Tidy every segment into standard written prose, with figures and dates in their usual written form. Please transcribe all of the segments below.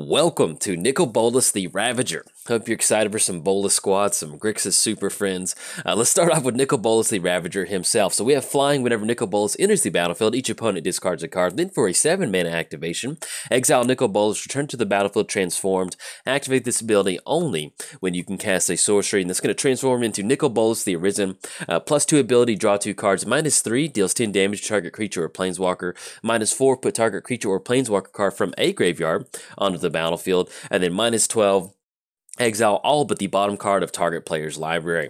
Welcome to Nicol Bolas the Ravager. Hope you're excited for some Bolas squads, some Grixis super friends. Let's start off with Nicol Bolas the Ravager himself. So we have flying whenever Nicol Bolas enters the battlefield, each opponent discards a card. Then for a 7-mana activation, exile Nicol Bolas, return to the battlefield transformed. Activate this ability only when you can cast a sorcery, and that's going to transform into Nicol Bolas the Arisen. +2 ability, draw 2 cards. -3, deals 10 damage to target creature or planeswalker. -4, put target creature or planeswalker card from a graveyard onto the battlefield. And then -12, exile all but the bottom card of target player's library.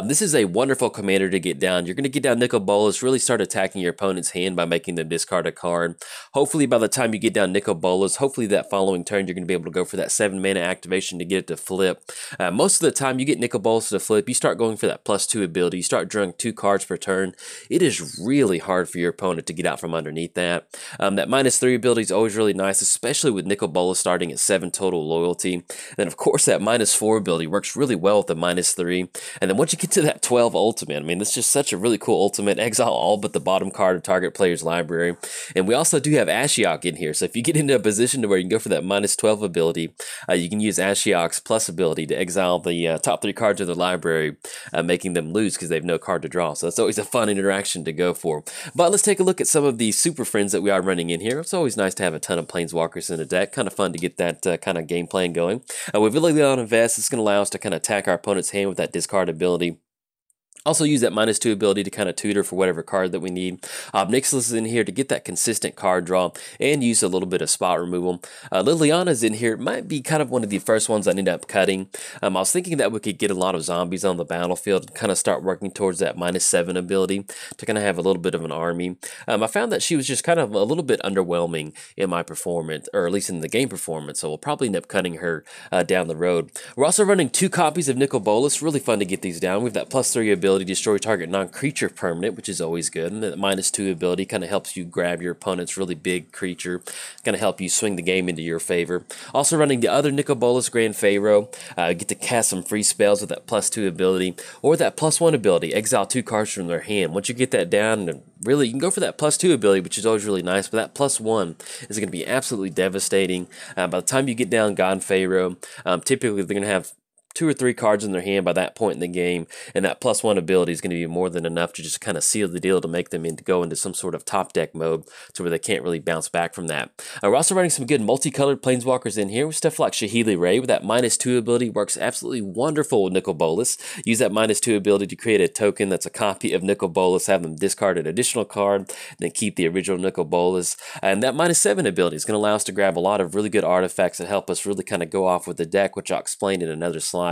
This is a wonderful commander to get down. You're going to get down Nicol Bolas, really start attacking your opponent's hand by making them discard a card. Hopefully by the time you get down Nicol Bolas, hopefully that following turn you're going to be able to go for that 7-mana activation to get it to flip. Most of the time you get Nicol Bolas to flip, you start going for that +2 ability, you start drawing 2 cards per turn. It is really hard for your opponent to get out from underneath that. That -3 ability is always really nice, especially with Nicol Bolas starting at 7 total loyalty. And then of course that -4 ability works really well with the -3. And then once you get to that 12 ultimate, I mean, that's just such a really cool ultimate. Exile all but the bottom card of target player's library. And we also do have Ashiok in here. So if you get into a position to where you can go for that -12 ability, you can use Ashiok's plus ability to exile the top 3 cards of the library, making them lose because they have no card to draw. So that's always a fun interaction to go for. But let's take a look at some of the super friends that we are running in here. It's always nice to have a ton of planeswalkers in the deck. Kind of fun to get that kind of game plan going. With Villion Invest, it's going to allow us to kind of attack our opponent's hand with that discard ability. Also use that -2 ability to kind of tutor for whatever card that we need. Obnixilis is in here to get that consistent card draw and use a little bit of spot removal. Liliana's in here. It might be kind of one of the first ones I ended up cutting. I was thinking that we could get a lot of zombies on the battlefield and kind of start working towards that -7 ability to kind of have a little bit of an army. I found that she was just kind of a little bit underwhelming in my performance, or at least in the game performance, so we'll probably end up cutting her down the road. We're also running 2 copies of Nicol Bolas. Really fun to get these down. We have that +3 ability, destroy target non-creature permanent, which is always good. And the -2 ability kind of helps you grab your opponent's really big creature, kind of help you swing the game into your favor. Also running the other Nicol Bolas Grand Pharaoh, get to cast some free spells with that +2 ability, or that +1 ability, exile 2 cards from their hand. Once you get that down, and really you can go for that +2 ability, which is always really nice, but that +1 is going to be absolutely devastating. By the time you get down God Pharaoh, typically they're going to have 2 or 3 cards in their hand by that point in the game, and that +1 ability is going to be more than enough to just kind of seal the deal to make them go into some sort of top deck mode to where they can't really bounce back from that. We're also running some good multicolored planeswalkers in here with stuff like Shahili Ray with that -2 ability. Works absolutely wonderful with Nicol Bolas. Use that -2 ability to create a token that's a copy of Nicol Bolas, have them discard an additional card, then keep the original Nicol Bolas. And that -7 ability is going to allow us to grab a lot of really good artifacts that help us really kind of go off with the deck, which I'll explain in another slide.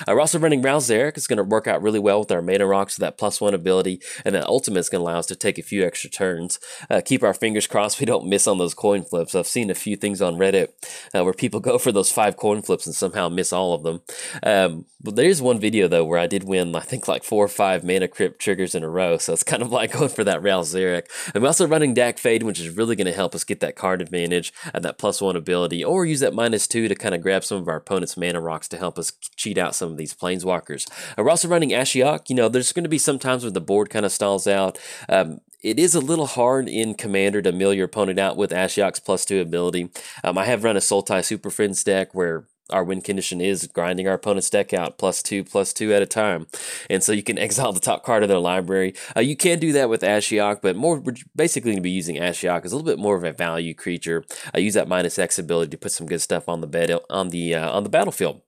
We're also running Ravager. It's going to work out really well with our mana rocks with that +1 ability, and that ultimate is going to allow us to take a few extra turns. Keep our fingers crossed we don't miss on those coin flips. I've seen a few things on Reddit where people go for those 5 coin flips and somehow miss all of them. But there's one video though where I did win, I think like 4 or 5 mana crypt triggers in a row, so it's kind of like going for that Ravager. I'm also running Dak Fade, which is really going to help us get that card advantage and that +1 ability, or use that -2 to kind of grab some of our opponent's mana rocks to help us cheat out some of these planeswalkers. We're also running Ashiok. You know, there's going to be some times when the board kind of stalls out. It is a little hard in Commander to mill your opponent out with Ashiok's +2 ability. I have run a Sultai Super Friends deck where our win condition is grinding our opponent's deck out +2 at a time. And so you can exile the top card of their library. You can do that with Ashiok, but we're basically going to be using Ashiok as a little bit more of a value creature. Use that -X ability to put some good stuff on the battlefield.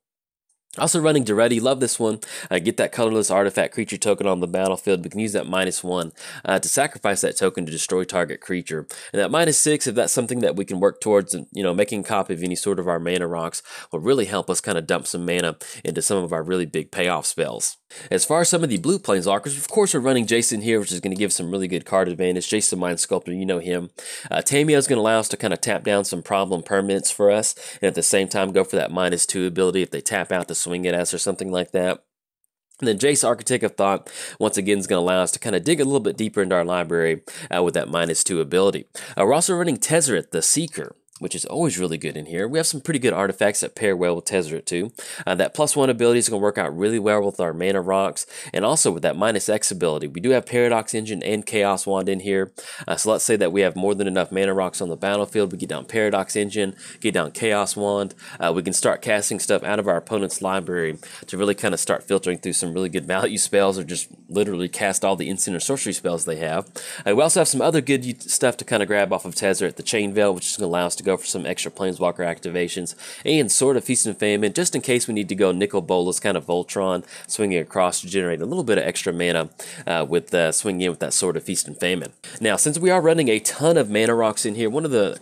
Also running Duretti, love this one. Get that colorless artifact creature token on the battlefield. We can use that -1 to sacrifice that token to destroy target creature. And that -6, if that's something that we can work towards, making a copy of any sort of our mana rocks, will really help us kind of dump some mana into some of our really big payoff spells. As far as some of the blue planeswalkers, of course we're running Jason here, which is going to give some really good card advantage. Jason Mind Sculptor, you know him. Tamio is going to allow us to kind of tap down some problem permanents for us, and at the same time go for that -2 ability if they tap out to swing at us or something like that. And then Jace, Architect of Thought, once again is going to allow us to kind of dig a little bit deeper into our library with that -2 ability. We're also running Tezzeret, the Seeker. which is always really good in here. We have some pretty good artifacts that pair well with Tezzeret too. That +1 ability is going to work out really well with our mana rocks, and also with that -X ability. We do have Paradox Engine and Chaos Wand in here, so let's say that we have more than enough mana rocks on the battlefield. We get down Paradox Engine, get down Chaos Wand, we can start casting stuff out of our opponent's library to really kind of start filtering through some really good value spells, or just literally cast all the instant or sorcery spells they have. We also have some other good stuff to kind of grab off of Tezzeret, the Chain Veil, which is going to allow us to go for some extra Planeswalker activations, and Sword of Feast and Famine, just in case we need to go Nicol Bolas, kind of Voltron, swinging across to generate a little bit of extra mana with swinging in with that Sword of Feast and Famine. Now, since we are running a ton of mana rocks in here,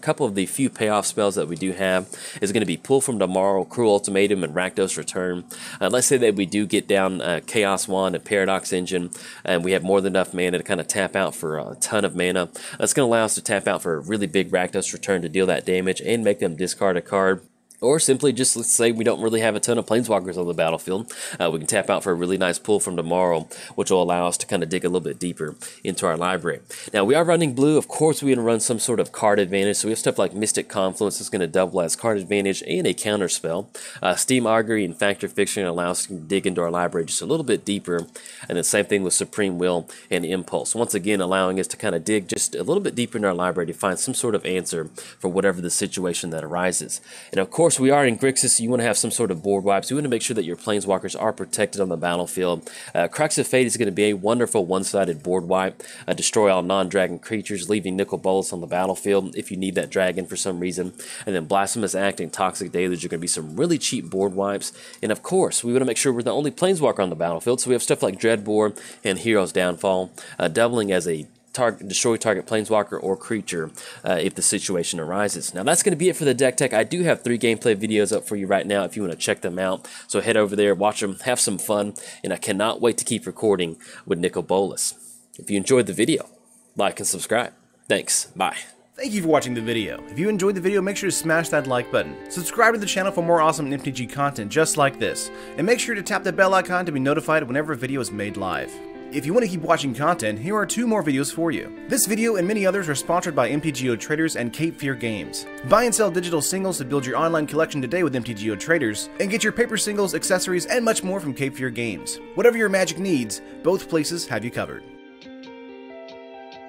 couple of the few payoff spells that we do have is going to be Pull from Tomorrow, Cruel Ultimatum, and Rakdos Return. Let's say that we do get down Chaos Wand and Paradox Engine, and we have more than enough mana to kind of tap out for a ton of mana. That's going to allow us to tap out for a really big Rakdos Return to deal that damage and make them discard a card. Or simply just, let's say we don't really have a ton of Planeswalkers on the battlefield, we can tap out for a really nice Pull from Tomorrow, which will allow us to kind of dig a little bit deeper into our library. Now, we are running blue. Of course, we're going to run some sort of card advantage, so we have stuff like Mystic Confluence that's going to double as card advantage and a counter spell. Steam Augury and Factor Fiction allow us to dig into our library just a little bit deeper, and the same thing with Supreme Will and Impulse. Once again, allowing us to kind of dig just a little bit deeper in our library to find some sort of answer for whatever the situation that arises. And of course, we are in Grixis, so you want to have some sort of board wipes. You want to make sure that your Planeswalkers are protected on the battlefield. Crux of Fate is going to be a wonderful one-sided board wipe. Destroy all non-dragon creatures, leaving Nicol Bolas on the battlefield if you need that dragon for some reason. And then Blasphemous Act and Toxic Deluge are going to be some really cheap board wipes. And of course, we want to make sure we're the only Planeswalker on the battlefield, so we have stuff like Dreadbore and Hero's Downfall, doubling as a destroy target Planeswalker or creature if the situation arises. Now, that's going to be it for the deck tech. I do have 3 gameplay videos up for you right now if you want to check them out. So head over there, watch them, have some fun, and I cannot wait to keep recording with Nicol Bolas. If you enjoyed the video, like and subscribe. Thanks. Bye. Thank you for watching the video. If you enjoyed the video, make sure to smash that like button. Subscribe to the channel for more awesome MTG content just like this. And make sure to tap the bell icon to be notified whenever a video is made live. If you want to keep watching content, here are 2 more videos for you. This video and many others are sponsored by MTGO Traders and Cape Fear Games. Buy and sell digital singles to build your online collection today with MTGO Traders, and get your paper singles, accessories, and much more from Cape Fear Games. Whatever your Magic needs, both places have you covered.